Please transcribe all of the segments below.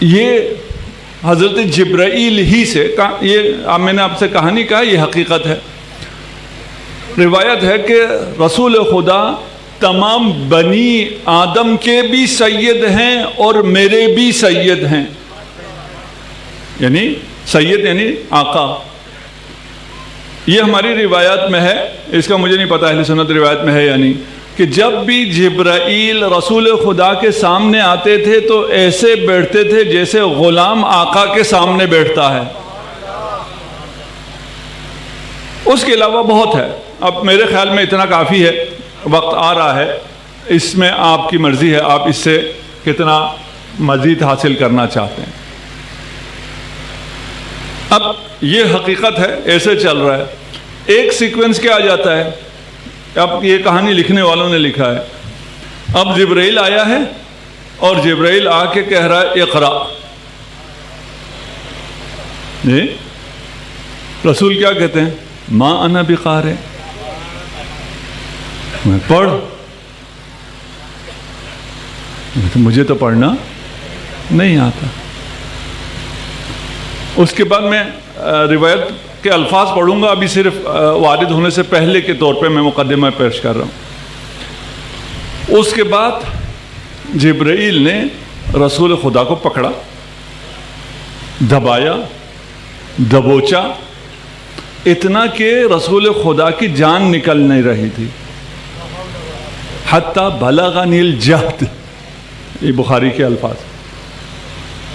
یہ حضرت جبرائیل ہی سے یہ میں نے آپ سے کہانی کہا، یہ حقیقت ہے۔ روایت ہے کہ رسول خدا تمام بنی آدم کے بھی سید ہیں اور میرے بھی سید ہیں، یعنی سید یعنی آقا۔ یہ ہماری روایات میں ہے، اس کا مجھے نہیں پتا اہل سنت روایت میں ہے یا نہیں، کہ جب بھی جبرائیل رسول خدا کے سامنے آتے تھے تو ایسے بیٹھتے تھے جیسے غلام آقا کے سامنے بیٹھتا ہے۔ اس کے علاوہ بہت ہے، اب میرے خیال میں اتنا کافی ہے، وقت آ رہا ہے، اس میں آپ کی مرضی ہے، آپ اس سے کتنا مزید حاصل کرنا چاہتے ہیں۔ اب یہ حقیقت ہے، ایسے چل رہا ہے۔ ایک سیکوینس کیا آ جاتا ہے، اب یہ کہانی لکھنے والوں نے لکھا ہے، اب جبرائیل آیا ہے اور جبرائیل آ کے کہہ رہا ہے اقرا۔ جی رسول کیا کہتے ہیں؟ ما انا بقارئ، پڑھ، مجھے تو پڑھنا نہیں آتا۔ اس کے بعد میں روایت کے الفاظ پڑھوں گا، ابھی صرف وارد ہونے سے پہلے کے طور پہ میں مقدمہ پیش کر رہا ہوں۔ اس کے بعد جبرائیل نے رسول خدا کو پکڑا، دبایا، دبوچا، اتنا کہ رسول خدا کی جان نکل نہیں رہی تھی۔ حتی بلغنی الجہد، یہ بخاری کے الفاظ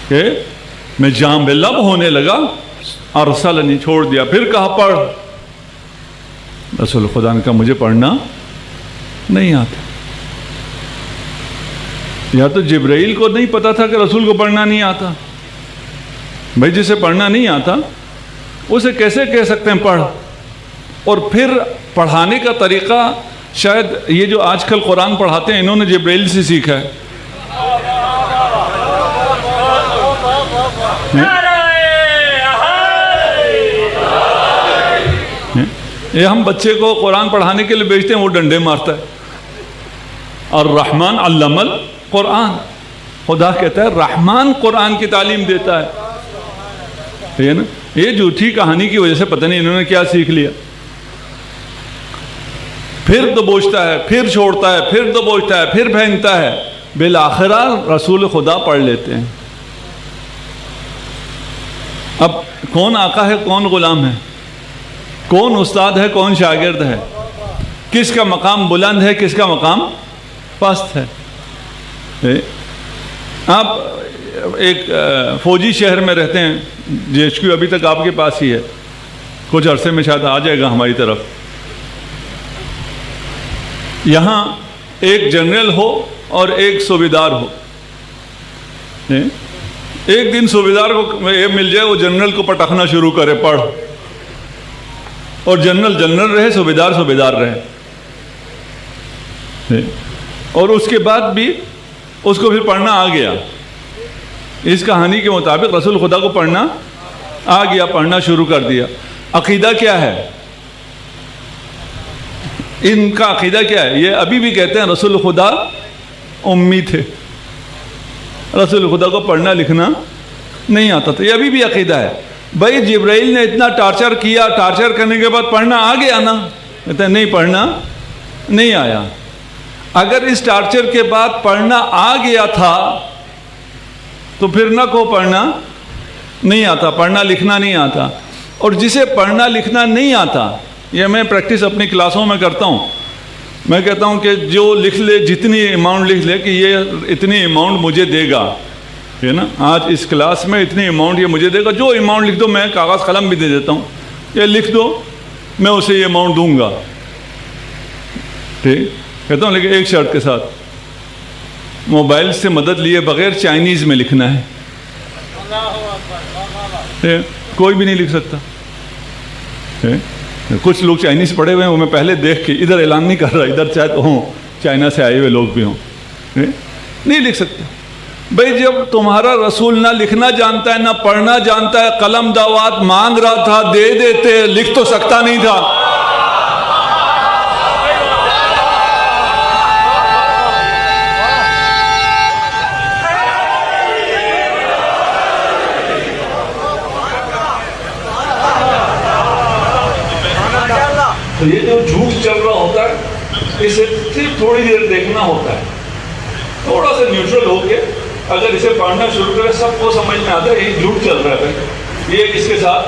کہ میں جام بلب ہونے لگا، ارسلنی، چھوڑ دیا، پھر کہا پڑھ۔ رسول خدا نے کہا مجھے پڑھنا نہیں آتا۔ یا تو جبرائیل کو نہیں پتا تھا کہ رسول کو پڑھنا نہیں آتا، بھائی جسے پڑھنا نہیں آتا اسے کیسے کہہ سکتے ہیں پڑھ؟ اور پھر پڑھانے کا طریقہ شاید یہ جو آج کل قرآن پڑھاتے ہیں انہوں نے جبرائیل سے سیکھا ہے۔ یہ ہم بچے کو قرآن پڑھانے کے لیے بھیجتے ہیں، وہ ڈنڈے مارتا ہے۔ الرحمن علم القرآن، خدا کہتا ہے رحمان قرآن کی تعلیم دیتا ہے نا۔ یہ جھوٹی کہانی کی وجہ سے پتہ نہیں انہوں نے کیا سیکھ لیا۔ پھر دبوچتا ہے، پھر چھوڑتا ہے، پھر دبوچتا ہے، پھر پھینکتا ہے، بالآخرہ رسول خدا پڑھ لیتے ہیں۔ اب کون آقا ہے، کون غلام ہے، کون استاد ہے، کون شاگرد ہے، کس کا مقام بلند ہے، کس کا مقام پست ہے۔ آپ ایک فوجی شہر میں رہتے ہیں، JHQ ابھی تک آپ کے پاس ہی ہے، کچھ عرصے میں شاید آ جائے گا ہماری طرف۔ یہاں ایک جنرل ہو اور ایک صوبیدار ہو۔ ایک دن صوبیدار کو یہ مل جائے، وہ جنرل کو پٹخنا شروع کرے، پڑھ، اور جنرل جنرل رہے، صوبیدار صوبیدار رہے، اور اس کے بعد بھی اس کو پھر پڑھنا آ گیا۔ اس کہانی کے مطابق رسول خدا کو پڑھنا آ گیا، پڑھنا شروع کر دیا۔ عقیدہ کیا ہے ان کا؟ عقیدہ کیا ہے؟ یہ ابھی بھی کہتے ہیں رسول خدا امی تھے، رسول خدا کو پڑھنا لکھنا نہیں آتا تھا، یہ ابھی بھی عقیدہ ہے۔ بھائی جبرائیل نے اتنا ٹارچر کیا، ٹارچر کرنے کے بعد پڑھنا آ گیا نا؟ کہتے ہیں نہیں، پڑھنا نہیں آیا۔ اگر اس ٹارچر کے بعد پڑھنا آ گیا تھا تو پھر نہ کو پڑھنا نہیں آتا، پڑھنا لکھنا نہیں آتا۔ اور جسے پڑھنا لکھنا نہیں آتا، یہ میں پریکٹس اپنی کلاسوں میں کرتا ہوں، میں کہتا ہوں کہ جو لکھ لے، جتنی اماؤنٹ لکھ لے کہ یہ اتنی اماؤنٹ مجھے دے گا، ہے نا، آج اس کلاس میں اتنی اماؤنٹ یہ مجھے دے گا، جو اماؤنٹ لکھ دو میں کاغذ قلم بھی دے دیتا ہوں، یہ لکھ دو میں اسے یہ اماؤنٹ دوں گا، ٹھیک کہتا ہوں، لیکن ایک شرط کے ساتھ، موبائل سے مدد لیے بغیر چائنیز میں لکھنا ہے، کوئی بھی نہیں لکھ سکتا۔ کچھ لوگ چائنیز پڑھے ہوئے ہیں، وہ میں پہلے دیکھ کے ادھر اعلان نہیں کر رہا، ادھر شاید ہوں چائنا سے آئے ہوئے لوگ بھی ہوں، نہیں لکھ سکتے۔ بھائی جب تمہارا رسول نہ لکھنا جانتا ہے نہ پڑھنا جانتا ہے، قلم دعوات مانگ رہا تھا، دے دیتے، لکھ تو سکتا نہیں تھا۔ یہ جو جھوٹ چل رہا ہوتا ہے اسے صرف تھوڑی دیر دیکھنا ہوتا ہے، تھوڑا سا نیوٹرل ہو کے اگر اسے پڑھنا شروع کرے سب کو سمجھ میں آتا ہے یہ جھوٹ چل رہا ہے، یہ اس کے ساتھ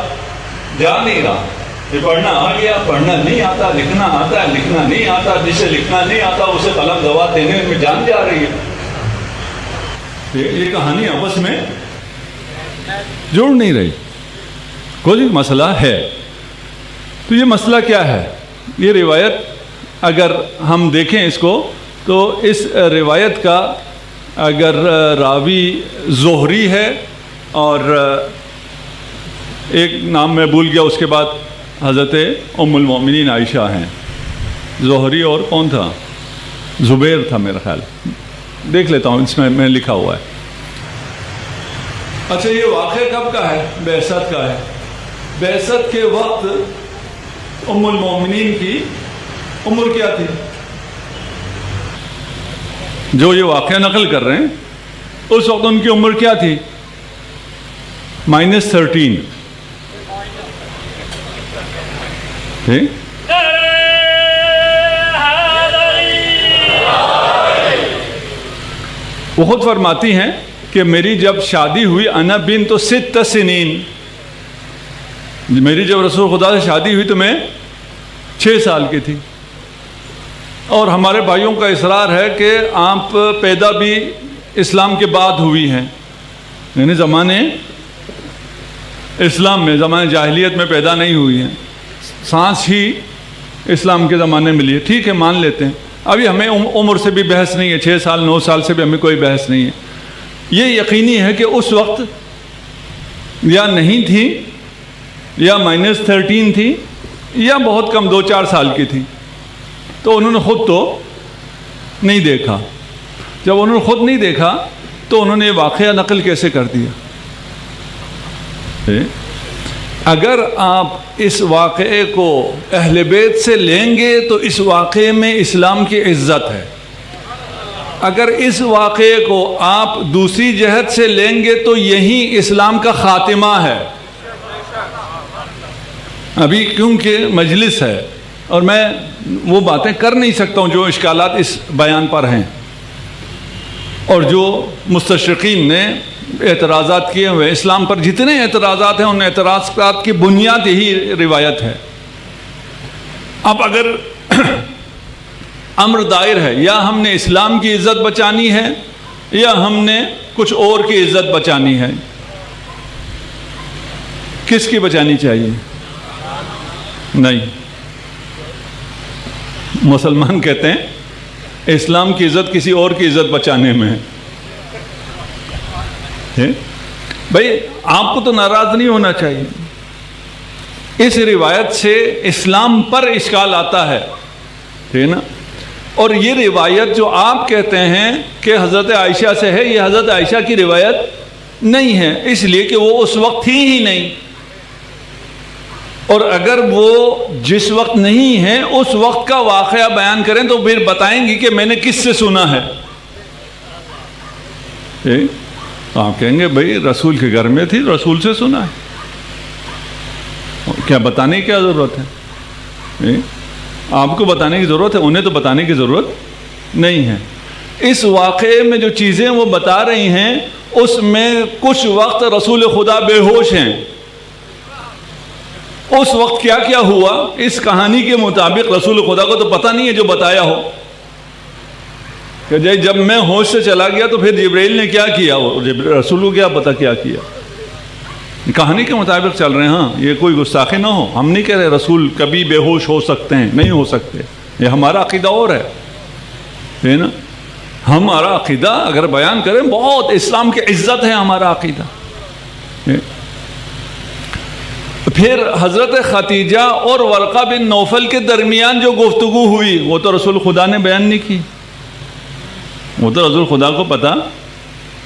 جا نہیں رہا، یہ پڑھنا آ گیا، پڑھنا نہیں آتا، لکھنا آتا ہے، لکھنا نہیں آتا، جسے لکھنا نہیں آتا اسے قلم دوا دینے میں جان جا رہی ہے۔ یہ کہانی آپس میں جوڑ نہیں رہی، کوئی مسئلہ ہے۔ تو یہ مسئلہ کیا ہے؟ یہ روایت اگر ہم دیکھیں اس کو تو اس روایت کا اگر راوی زہری ہے اور ایک نام میں بھول گیا، اس کے بعد حضرت ام المومنین عائشہ ہیں، زہری اور کون تھا؟ زبیر تھا میرا خیال، دیکھ لیتا ہوں اس میں لکھا ہوا ہے۔ اچھا یہ واقعہ کب کا ہے؟ بعثت کا ہے۔ بعثت کے وقت ام المومنین کی عمر کیا تھی؟ جو یہ واقعہ نقل کر رہے ہیں اس وقت ان کی عمر کیا تھی؟ -13۔ وہ خود فرماتی ہیں کہ میری جب شادی ہوئی انا بنت 6 سنین، میری جب رسول خدا سے شادی ہوئی تو میں 6 سال کی تھی، اور ہمارے بھائیوں کا اصرار ہے کہ آپ پیدا بھی اسلام کے بعد ہوئی ہیں، یعنی زمانے اسلام میں، زمانے جاہلیت میں پیدا نہیں ہوئی ہیں، سانس ہی اسلام کے زمانے میں لیے۔ ٹھیک ہے مان لیتے ہیں، ابھی ہمیں عمر سے بھی بحث نہیں ہے، 6 سال 9 سال سے بھی ہمیں کوئی بحث نہیں ہے۔ یہ یقینی ہے کہ اس وقت یا نہیں تھی یا -13 تھی یا بہت کم 2-4 سال کی تھی، تو انہوں نے خود تو نہیں دیکھا۔ جب انہوں نے خود نہیں دیکھا تو انہوں نے یہ واقعہ نقل کیسے کر دیا؟ اگر آپ اس واقعے کو اہل بیت سے لیں گے تو اس واقعے میں اسلام کی عزت ہے، اگر اس واقعے کو آپ دوسری جہت سے لیں گے تو یہی اسلام کا خاتمہ ہے۔ ابھی کیونکہ مجلس ہے اور میں وہ باتیں کر نہیں سکتا ہوں جو اشکالات اس بیان پر ہیں، اور جو مستشرقین نے اعتراضات کیے ہوئے، اسلام پر جتنے اعتراضات ہیں ان اعتراضات کی بنیاد یہی روایت ہے۔ اب اگر امر دائر ہے، یا ہم نے اسلام کی عزت بچانی ہے یا ہم نے کچھ اور کی عزت بچانی ہے، کس کی بچانی چاہیے؟ نہیں، مسلمان کہتے ہیں اسلام کی عزت کسی اور کی عزت بچانے میں ہے۔ بھائی آپ کو تو ناراض نہیں ہونا چاہیے، اس روایت سے اسلام پر اشکال آتا ہے، ٹھیک ہے نا؟ اور یہ روایت جو آپ کہتے ہیں کہ حضرت عائشہ سے ہے، یہ حضرت عائشہ کی روایت نہیں ہے، اس لیے کہ وہ اس وقت تھی ہی نہیں، اور اگر وہ جس وقت نہیں ہے اس وقت کا واقعہ بیان کریں تو پھر بتائیں گی کہ میں نے کس سے سنا ہے۔ آپ کہیں گے بھائی رسول کے گھر میں تھی، رسول سے سنا ہے، کیا بتانے کی کیا ضرورت ہے؟ آپ کو بتانے کی ضرورت ہے، انہیں تو بتانے کی ضرورت نہیں ہے۔ اس واقعے میں جو چیزیں وہ بتا رہی ہیں اس میں کچھ وقت رسول خدا بے ہوش ہیں، اس وقت کیا کیا ہوا اس کہانی کے مطابق رسول خدا کو تو پتہ نہیں ہے جو بتایا ہو، کہ جب میں ہوش سے چلا گیا تو پھر جبرائیل نے کیا کیا، رسول کو کیا پتہ کیا کیا، کہانی کے مطابق چل رہے ہیں۔ ہاں یہ کوئی گستاخی نہ ہو، ہم نہیں کہہ رہے رسول کبھی بے ہوش ہو سکتے ہیں، نہیں ہو سکتے، یہ ہمارا عقیدہ اور ہے نا؟ ہمارا عقیدہ اگر بیان کریں بہت اسلام کی عزت ہے ہمارا عقیدہ۔ پھر حضرت خدیجہ اور ورقہ بن نوفل کے درمیان جو گفتگو ہوئی وہ تو رسول خدا نے بیان نہیں کی، وہ تو رسول خدا کو پتہ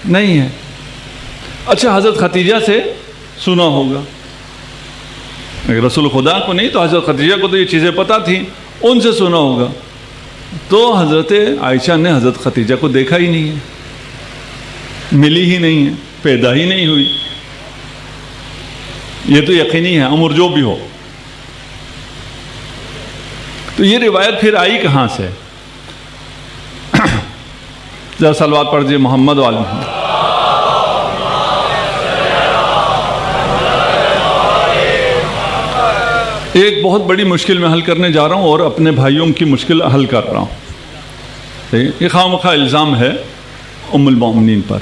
نہیں ہے۔ اچھا حضرت خدیجہ سے سنا ہوگا، اگر رسول خدا کو نہیں تو حضرت خدیجہ کو تو یہ چیزیں پتہ تھیں، ان سے سنا ہوگا۔ تو حضرت عائشہ نے حضرت خدیجہ کو دیکھا ہی نہیں ہے، ملی ہی نہیں ہے، پیدا ہی نہیں ہوئی، یہ تو یقینی ہے، عمر جو بھی ہو۔ تو یہ روایت پھر آئی کہاں سے؟ ذرا صلوات پڑھ دیجیے محمد وآل محمد۔ ایک بہت بڑی مشکل میں حل کرنے جا رہا ہوں اور اپنے بھائیوں کی مشکل حل کر رہا ہوں۔ یہ خواہ الزام ہے ام المومنین پر۔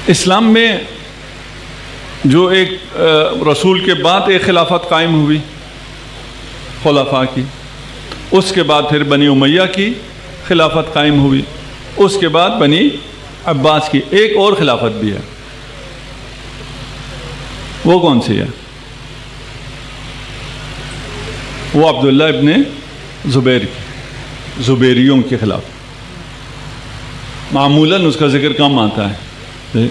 اسلام میں جو ایک رسول کے بعد ایک خلافت قائم ہوئی خلفاء کی، اس کے بعد پھر بنی امیہ کی خلافت قائم ہوئی، اس کے بعد بنی عباس کی، ایک اور خلافت بھی ہے، وہ کون سی ہے؟ وہ عبداللہ ابن زبیر کی، زبیریوں کے خلاف۔ معمولاً اس کا ذکر کم آتا ہے۔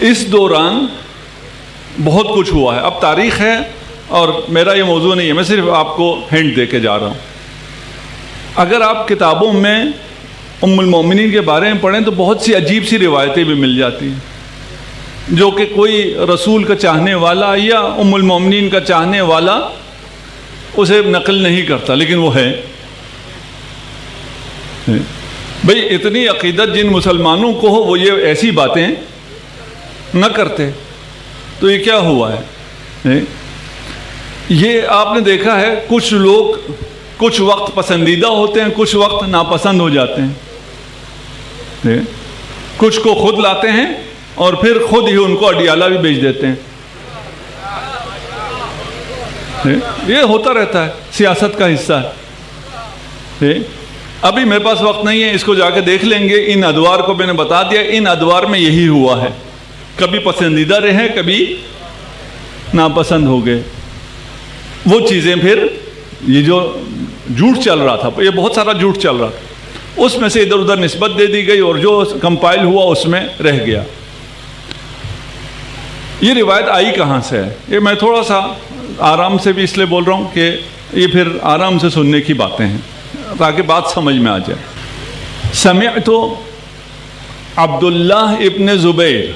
اس دوران بہت کچھ ہوا ہے۔ اب تاریخ ہے اور میرا یہ موضوع نہیں ہے، میں صرف آپ کو ہنٹ دے کے جا رہا ہوں۔ اگر آپ کتابوں میں ام المومنین کے بارے میں پڑھیں تو بہت سی عجیب سی روایتیں بھی مل جاتی ہیں جو کہ کوئی رسول کا چاہنے والا یا ام المومنین کا چاہنے والا اسے نقل نہیں کرتا، لیکن وہ ہے۔ بھئی اتنی عقیدت جن مسلمانوں کو ہو وہ یہ ایسی باتیں نہ کرتے، تو یہ کیا ہوا ہے؟ یہ آپ نے دیکھا ہے کچھ لوگ کچھ وقت پسندیدہ ہوتے ہیں، کچھ وقت ناپسند ہو جاتے ہیں۔ کچھ کو خود لاتے ہیں اور پھر خود ہی ان کو اڈیالہ بھی بیچ دیتے ہیں۔ یہ ہوتا رہتا ہے، سیاست کا حصہ ہے۔ ابھی میرے پاس وقت نہیں ہے، اس کو جا کے دیکھ لیں گے۔ ان ادوار کو میں نے بتا دیا، ان ادوار میں یہی ہوا ہے، کبھی پسندیدہ رہے کبھی ناپسند ہو گئے۔ وہ چیزیں پھر یہ جو جھوٹ چل رہا تھا، یہ بہت سارا جھوٹ چل رہا تھا، اس میں سے ادھر ادھر نسبت دے دی گئی اور جو کمپائل ہوا اس میں رہ گیا۔ یہ روایت آئی کہاں سے ہے؟ یہ میں تھوڑا سا آرام سے بھی اس لیے بول رہا ہوں کہ یہ پھر آرام سے سننے کی باتیں ہیں تاکہ بات سمجھ میں آ جائے۔ سمعت عبداللہ ابن زبیر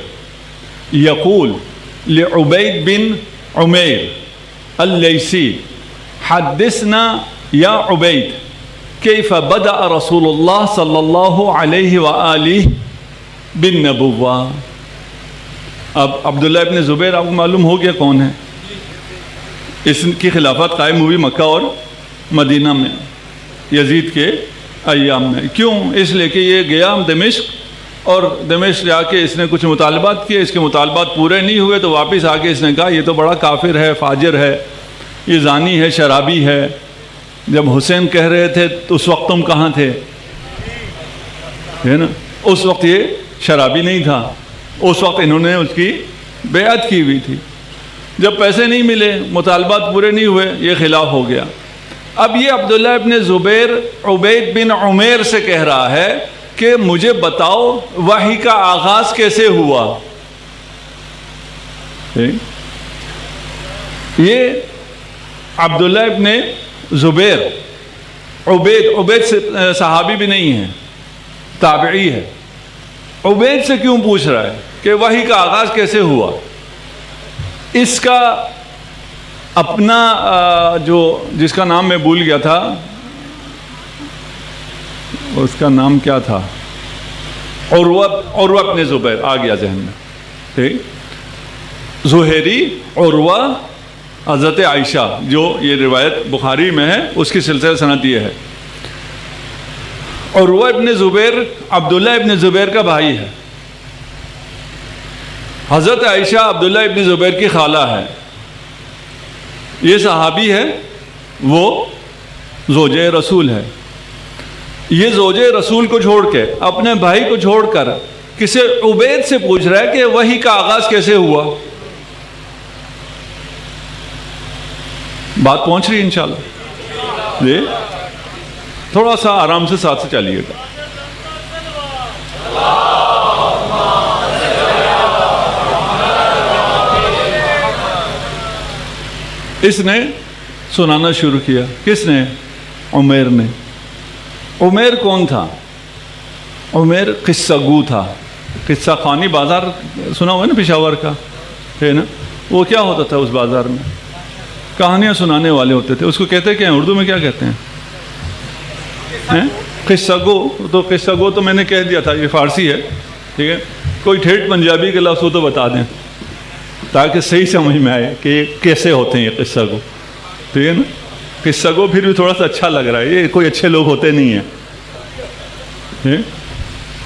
یقول لعبید بن عمیر اللیثی حدثنا یا عبید کیف بدأ رسول اللہ صلی اللہ علیہ وآلہ بالنبوہ۔ اب عبداللہ ابن زبیر آپ کو معلوم ہو گیا کون ہے؟ اس کی خلافت قائم ہوئی مکہ اور مدینہ میں یزید کے ایام میں۔ کیوں؟ اس لیے کہ یہ گیا دمشق اور دمشق جا کے اس نے کچھ مطالبات کیے، اس کے مطالبات پورے نہیں ہوئے تو واپس آ کے اس نے کہا یہ تو بڑا کافر ہے، فاجر ہے، یہ زانی ہے، شرابی ہے۔ جب حسین کہہ رہے تھے تو اس وقت تم کہاں تھے؟ ہے نا، اس وقت یہ شرابی نہیں تھا، اس وقت انہوں نے اس کی بیعت کی ہوئی تھی۔ جب پیسے نہیں ملے، مطالبات پورے نہیں ہوئے، یہ خلاف ہو گیا۔ اب یہ عبداللہ ابن زبیر عبید بن عمیر سے کہہ رہا ہے کہ مجھے بتاؤ وحی کا آغاز کیسے ہوا۔ یہ عبداللہ ابن زبیر عبید سے صحابی بھی نہیں ہے، تابعی ہے۔ عبید سے کیوں پوچھ رہا ہے کہ وحی کا آغاز کیسے ہوا؟ اس کا اپنا جو جس کا نام میں بھول گیا تھا، اس کا نام کیا تھا؟ عروہ ابن زبیر آ گیا ذہن میں، ٹھیک۔ زہیری عروہ حضرت عائشہ، جو یہ روایت بخاری میں ہے، اس کی سلسلہ سند یہ ہے۔ عروہ ابن زبیر عبداللہ ابن زبیر کا بھائی ہے۔ حضرت عائشہ عبداللہ ابن زبیر کی خالہ ہے۔ یہ صحابی ہے، وہ زوجہ رسول ہے۔ یہ زوجہ رسول کو چھوڑ کے، اپنے بھائی کو چھوڑ کر کسی عبید سے پوچھ رہا ہے کہ وحی کا آغاز کیسے ہوا۔ بات پہنچ رہی ہے انشاءاللہ؟ جی تھوڑا سا آرام سے ساتھ سے چلیے گا۔ اس نے سنانا شروع کیا۔ کس نے؟ عمیر نے۔ عمیر کون تھا؟ عمیر قصہ گو تھا۔ قصہ خوانی بازار سنا ہوا ہے نا پشاور کا، ہے نا؟ وہ کیا ہوتا تھا اس بازار میں؟ کہانیاں سنانے والے ہوتے تھے. اس کو کہتے کیا ہیں اردو میں، کیا کہتے ہیں؟ قصہ گو. تو قصہ گو تو میں نے کہہ دیا تھا یہ فارسی ہے، ٹھیک ہے. کوئی ٹھیٹ پنجابی کے لفظ ہو تو بتا دیں تاکہ صحیح سمجھ میں آئے کہ یہ کیسے ہوتے ہیں یہ قصہ گو، ٹھیک ہے نا. قصہ گو پھر بھی تھوڑا سا اچھا لگ رہا ہے، یہ کوئی اچھے لوگ ہوتے نہیں ہیں،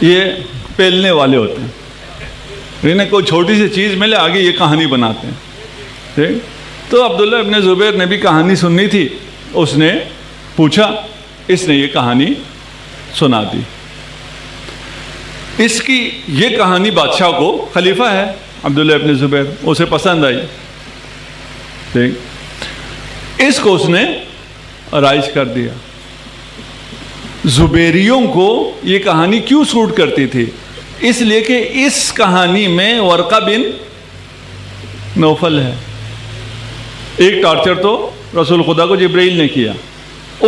یہ پیلنے والے ہوتے ہیں. انہیں کوئی چھوٹی سی چیز ملے آگے یہ کہانی بناتے ہیں، ٹھیک. تو عبداللہ ابن زبیر نے بھی کہانی سننی تھی، اس نے پوچھا، اس نے یہ کہانی سنا دی. اس کی یہ کہانی بادشاہ کو، خلیفہ ہے عبداللہ ابن زبیر، اسے پسند آئی، ٹھیک. اس کو اس نے رائج کر دیا. زبیریوں کو یہ کہانی کیوں سوٹ کرتی تھی؟ اس لیے کہ اس کہانی میں ورقہ بن نوفل ہے. ایک ٹارچر تو رسول خدا کو جبرائیل نے کیا،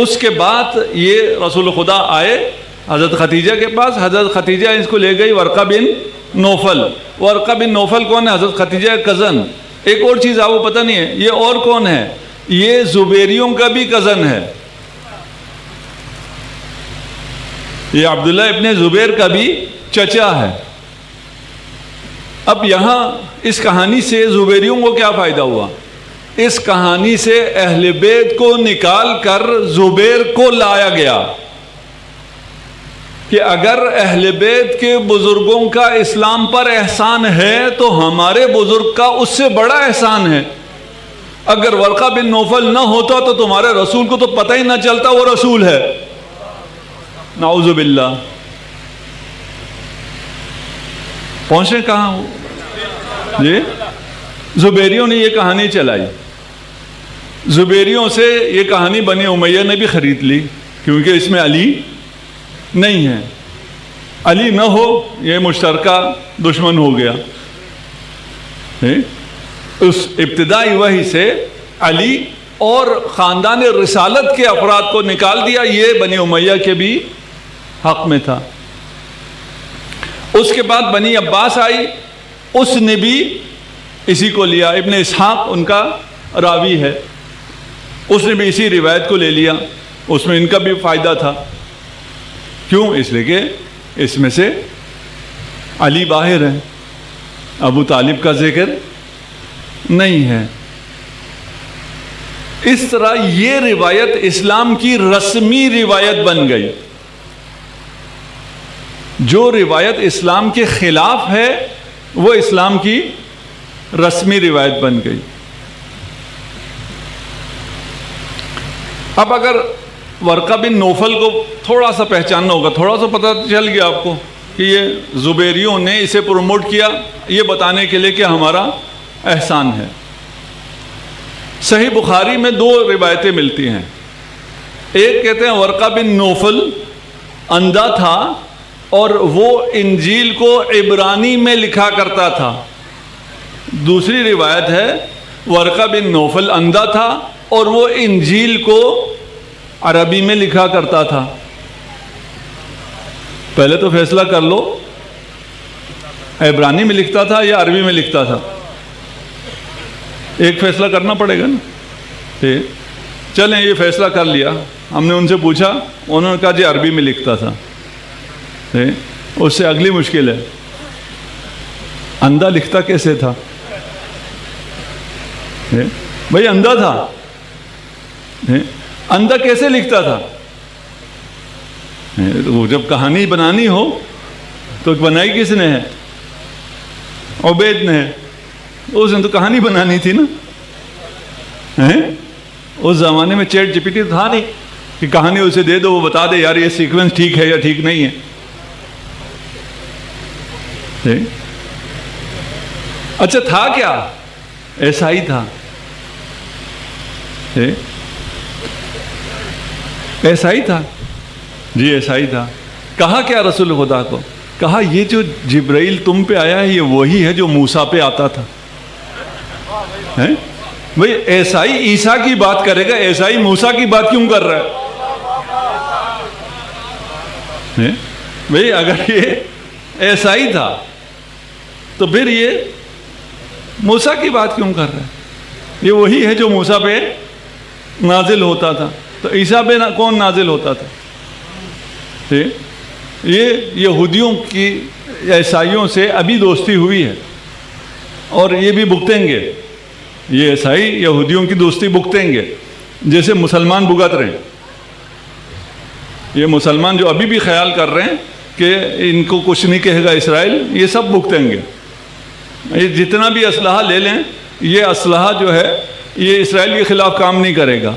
اس کے بعد یہ رسول خدا آئے حضرت خدیجہ کے پاس. حضرت خدیجہ اس کو لے گئی ورقہ بن نوفل. ورقہ بن نوفل کون ہے؟ حضرت خدیجہ کزن. ایک اور چیز آپ کو پتہ نہیں ہے، یہ اور کون ہے؟ یہ زبیریوں کا بھی کزن ہے. یہ عبداللہ ابن زبیر کا بھی چچا ہے. اب یہاں اس کہانی سے زبیریوں کو کیا فائدہ ہوا؟ اس کہانی سے اہل بیت کو نکال کر زبیر کو لایا گیا کہ اگر اہل بیت کے بزرگوں کا اسلام پر احسان ہے تو ہمارے بزرگ کا اس سے بڑا احسان ہے. اگر ورقہ بن نوفل نہ ہوتا تو تمہارے رسول کو تو پتہ ہی نہ چلتا وہ رسول ہے. نعوذ باللہ. پہنچے کہاں جی؟ زبیریوں نے یہ کہانی چلائی. زبیریوں سے یہ کہانی بنی امیہ نے بھی خرید لی کیونکہ اس میں علی نہیں ہے. علی نہ ہو یہ مشترکہ دشمن ہو گیا. اس ابتدائی وحی سے علی اور خاندان رسالت کے افراد کو نکال دیا، یہ بنی امیہ کے بھی حق میں تھا. اس کے بعد بنی عباس آئی، اس نے بھی اسی کو لیا. ابن اسحاق ان کا راوی ہے، اس نے بھی اسی روایت کو لے لیا. اس میں ان کا بھی فائدہ تھا. کیوں؟ اس لیے کہ اس میں سے علی باہر ہے، ابو طالب کا ذکر نہیں ہے. اس طرح یہ روایت اسلام کی رسمی روایت بن گئی. جو روایت اسلام کے خلاف ہے وہ اسلام کی رسمی روایت بن گئی. اب اگر ورقہ بن نوفل کو تھوڑا سا پہچاننا ہوگا، تھوڑا سا پتہ چل گیا آپ کو کہ یہ زبیریوں نے اسے پروموٹ کیا یہ بتانے کے لیے کہ ہمارا احسان ہے. صحیح بخاری میں دو روایتیں ملتی ہیں. ایک کہتے ہیں ورقہ بن نوفل اندھا تھا اور وہ انجیل کو عبرانی میں لکھا کرتا تھا. دوسری روایت ہے ورقہ بن نوفل اندھا تھا اور وہ انجیل کو عربی میں لکھا کرتا تھا. پہلے تو فیصلہ کر لو عبرانی میں لکھتا تھا یا عربی میں لکھتا تھا. ایک فیصلہ کرنا پڑے گا نا. چلیں یہ فیصلہ کر لیا. ہم نے ان سے پوچھا، انہوں نے کہا جی عربی میں لکھتا تھا. اس سے اگلی مشکل ہے اندھا لکھتا کیسے تھا؟ بھائی اندھا تھا، اندھا کیسے لکھتا تھا؟ وہ جب کہانی بنانی ہو تو بنائی کس نے ہے؟ عبید نے ہے. اس نے تو کہانی بنانی تھی نا. اس زمانے میں چیٹ جی پی ٹی تھا نہیں کہ کہانی اسے دے دو وہ بتا دے یار یہ سیکوینس ٹھیک ہے یا ٹھیک نہیں ہے. اچھا تھا کیا؟ ایسا ہی تھا. ایسا ہی تھا جی، ایسا ہی تھا. کہا کیا رسول خدا کو؟ کہا یہ جو جبرائیل تم پہ آیا ہے یہ وہی ہے جو موسیٰ پہ آتا تھا. بھئی ایسا ہی عیسیٰ کی بات کرے گا، ایسا ہی موسیٰ کی بات کیوں کر رہا ہے؟ بھئی اگر یہ ایسا ہی تھا تو پھر یہ موسیٰ کی بات کیوں کر رہا ہے؟ یہ وہی ہے جو موسیٰ پہ نازل ہوتا تھا. تو عیسیٰ پہ کون نازل ہوتا تھا؟ یہ یہودیوں کی عیسائیوں سے ابھی دوستی ہوئی ہے اور یہ بھی بھگتیں گے. یہ عیسائی یہودیوں کی دوستی بھگتیں گے جیسے مسلمان بھگت رہے ہیں. یہ مسلمان جو ابھی بھی خیال کر رہے ہیں کہ ان کو کچھ نہیں کہے گا اسرائیل، یہ سب بھگتیں گے. یہ جتنا بھی اسلحہ لے لیں، یہ اسلحہ جو ہے یہ اسرائیل کے خلاف کام نہیں کرے گا،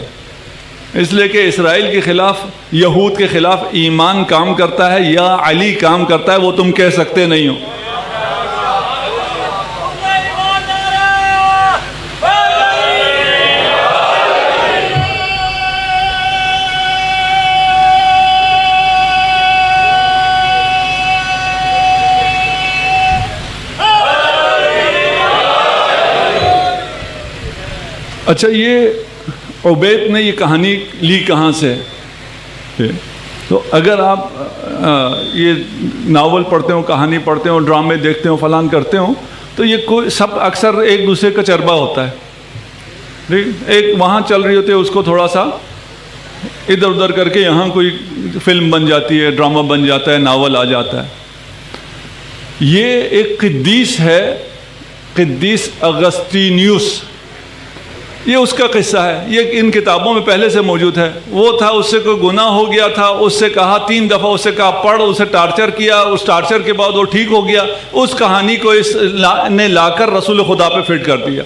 اس لیے کہ اسرائیل کے خلاف، یہود کے خلاف ایمان کام کرتا ہے یا علی کام کرتا ہے، وہ تم کہہ سکتے نہیں ہو. اچھا، یہ عبید نے یہ کہانی لی کہاں سے؟ تو اگر آپ یہ ناول پڑھتے ہو، کہانی پڑھتے ہو، ڈرامے دیکھتے ہو، فلان کرتے ہو، تو یہ کوئی سب اکثر ایک دوسرے کا چربا ہوتا ہے. ایک وہاں چل رہی ہوتی ہے، اس کو تھوڑا سا ادھر ادھر کر کے یہاں کوئی فلم بن جاتی ہے، ڈرامہ بن جاتا ہے، ناول آ جاتا ہے. یہ ایک قدیس ہے، قدیس اگسطینیوس، یہ اس کا قصہ ہے. یہ ان کتابوں میں پہلے سے موجود ہے. وہ تھا، اس سے کوئی گناہ ہو گیا تھا، اس سے کہا 3 دفعہ، اس سے کہا پڑھ، اسے ٹارچر کیا، اس ٹارچر کے بعد وہ ٹھیک ہو گیا. اس کہانی کو اس نے لا کر رسول خدا پہ فٹ کر دیا.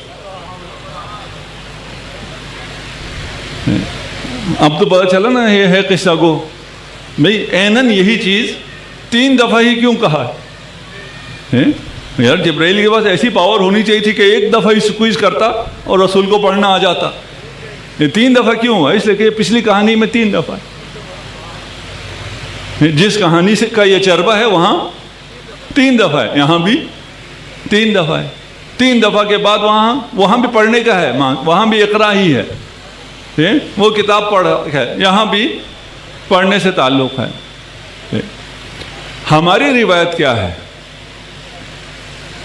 اب تو پتہ چلا نا یہ ہے قصہ کو. بھئی اینن یہی چیز 3 دفعہ ہی کیوں کہا ہے؟ یار جبرائیل کے پاس ایسی پاور ہونی چاہیے تھی کہ 1 دفعہ ہی سکویز کرتا اور رسول کو پڑھنا آ جاتا. یہ 3 دفعہ کیوں ہوا؟ اس لیے کہ پچھلی کہانی میں 3 دفعہ ہے. جس کہانی سے کا یہ چربا ہے وہاں 3 دفعہ ہے، یہاں بھی 3 دفعہ ہے. 3 دفعہ کے بعد وہاں بھی پڑھنے کا ہے، وہاں بھی اقرا ہی ہے، وہ کتاب پڑھ ہے، یہاں بھی پڑھنے سے تعلق ہے. ہماری روایت کیا ہے؟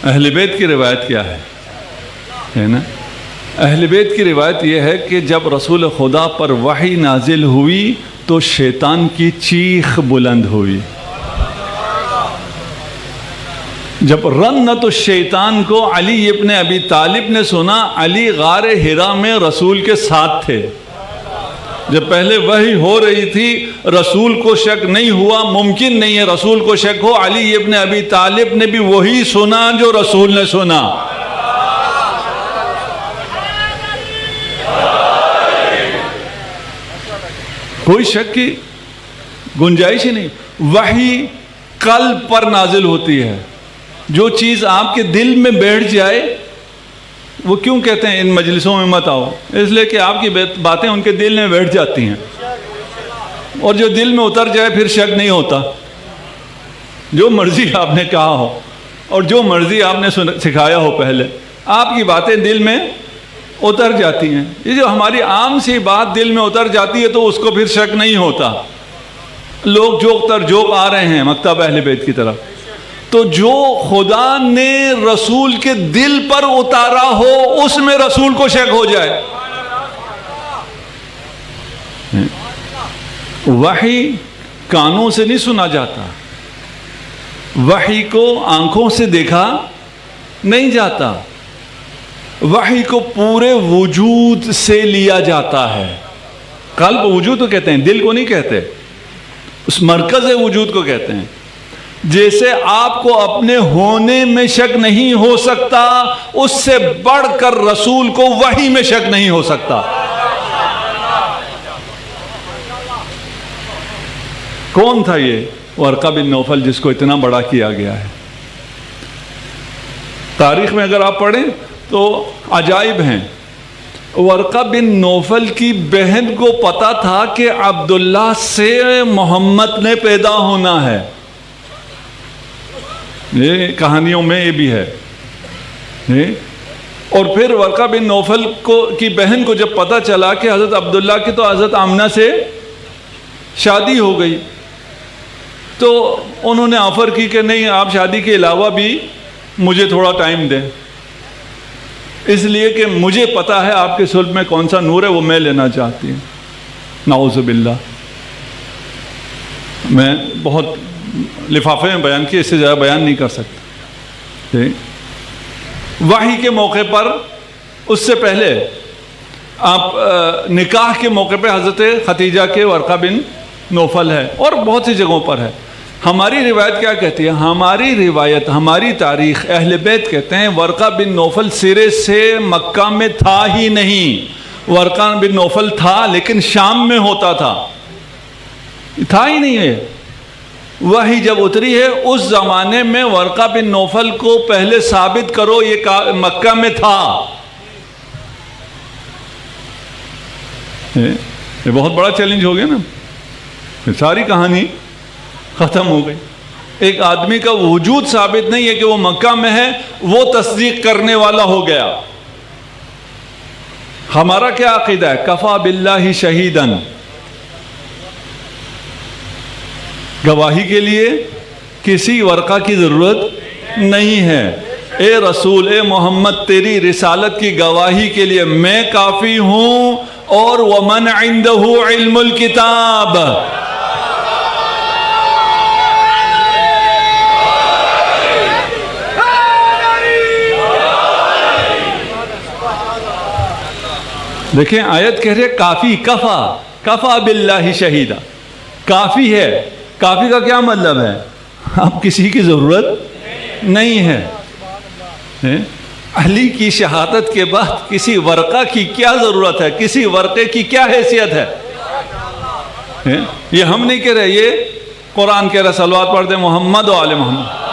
اہل بیت کی روایت کیا ہے نا؟ اہل بیت کی روایت یہ ہے کہ جب رسول خدا پر وحی نازل ہوئی تو شیطان کی چیخ بلند ہوئی. جب رنت الشیطان کو علی ابن ابی طالب نے سنا، علی غار حرا میں رسول کے ساتھ تھے. جب پہلے وحی ہو رہی تھی، رسول کو شک نہیں ہوا، ممکن نہیں ہے رسول کو شک ہو. علی ابن ابی طالب نے بھی وہی سنا جو رسول نے سنا. کوئی شک کی گنجائش ہی نہیں. وحی قلب پر نازل ہوتی ہے. جو چیز آپ کے دل میں بیٹھ جائے، وہ کیوں کہتے ہیں ان مجلسوں میں مت آؤ؟ اس لیے کہ آپ کی باتیں ان کے دل میں بیٹھ جاتی ہیں، اور جو دل میں اتر جائے پھر شک نہیں ہوتا. جو مرضی آپ نے کہا ہو اور جو مرضی آپ نے سکھایا ہو، پہلے آپ کی باتیں دل میں اتر جاتی ہیں. یہ جو ہماری عام سی بات دل میں اتر جاتی ہے تو اس کو پھر شک نہیں ہوتا. لوگ جوک تر جوک آ رہے ہیں مکتب اہل بیت کی طرف، تو جو خدا نے رسول کے دل پر اتارا ہو اس میں رسول کو شک ہو جائے. وحی کانوں سے نہیں سنا جاتا، وحی کو آنکھوں سے دیکھا نہیں جاتا، وحی کو پورے وجود سے لیا جاتا ہے. قلب وجود کو کہتے ہیں، دل کو نہیں کہتے، اس مرکز وجود کو کہتے ہیں. جیسے آپ کو اپنے ہونے میں شک نہیں ہو سکتا، اس سے بڑھ کر رسول کو وحی میں شک نہیں ہو سکتا. کون تھا یہ ورقہ بن نوفل جس کو اتنا بڑا کیا گیا ہے؟ تاریخ میں اگر آپ پڑھیں تو عجائب ہیں. ورقہ بن نوفل کی بہن کو پتا تھا کہ عبداللہ سے محمد نے پیدا ہونا ہے. یہ کہانیوں میں یہ بھی ہے. اور پھر ورقہ بن نوفل کی بہن کو جب پتا چلا کہ حضرت عبداللہ کی تو حضرت آمنہ سے شادی ہو گئی، تو انہوں نے آفر کی کہ نہیں، آپ شادی کے علاوہ بھی مجھے تھوڑا ٹائم دیں. اس لیے کہ مجھے پتا ہے آپ کے صلب میں کون سا نور ہے، وہ میں لینا چاہتی ہوں. نعوذ باللہ. میں بہت لفافے میں بیان کیا، اس سے زیادہ بیان نہیں کر سکتا. وحی کے موقع پر، اس سے پہلے آپ نکاح کے موقع پہ حضرت خدیجہ کے ورقہ بن نوفل ہے، اور بہت سی جگہوں پر ہے. ہماری روایت کیا کہتی ہے؟ ہماری روایت، ہماری تاریخ، اہل بیت کہتے ہیں ورقہ بن نوفل سرے سے مکہ میں تھا ہی نہیں. ورقہ بن نوفل تھا لیکن شام میں ہوتا تھا، تھا ہی نہیں ہے. وحی جب اتری ہے اس زمانے میں ورقہ بن نوفل کو پہلے ثابت کرو یہ مکہ میں تھا. یہ بہت بڑا چیلنج ہو گیا نا. ساری کہانی ختم ہو گئی. ایک آدمی کا وجود ثابت نہیں ہے کہ وہ مکہ میں ہے، وہ تصدیق کرنے والا ہو گیا. ہمارا کیا عقیدہ ہے؟ کفا باللہ شہیدن، گواہی کے لیے کسی ورقہ کی ضرورت نہیں ہے. اے رسول، اے محمد، تیری رسالت کی گواہی کے لیے میں کافی ہوں، اور وَمَنْ عِنْدَهُ عِلْمُ الْكِتَابِ. دیکھیں آیت کہہ رہے کافی، کفا باللہ شہیدہ، کافی ہے. کافی کا کیا مطلب ہے؟ اب کسی کی ضرورت نہیں ہے. علی کی شہادت کے بعد کسی ورقہ کی کیا ضرورت ہے؟ کسی ورقے کی کیا حیثیت ہے؟ یہ ہم نہیں کہہ رہے، یہ قرآن کہہ رہے. صلوات پڑھتے محمد و آل محمد.